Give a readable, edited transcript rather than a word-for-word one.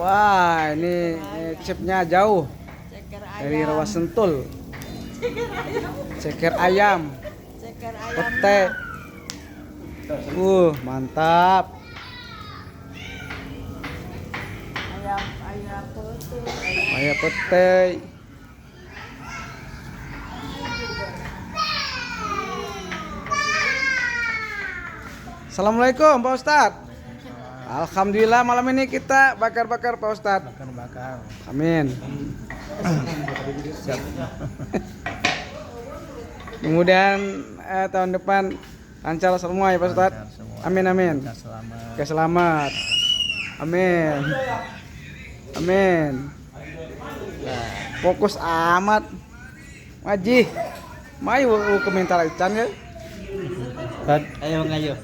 Wah, ini chipnya jauh Ceker dari ayam. Rawas Sentul. Ceker ayam. Ceker ayam, Ceker ayam. pete. Mantap. Ayam ayam putih. Ayam pete. Assalamualaikum Pak Ustadz. Alhamdulillah malam ini kita bakar-bakar Pak Ustadz. Bakar-bakar. Amin. Kemudian tahun depan lancar semua ya Pak Ustadz. Lancar semua. Amin amin. Kita selamat. Oke, selamat. Amin. Amin. Nah, fokus amat. Maji. Mayu ke mental ican ya. Ayo ngayo.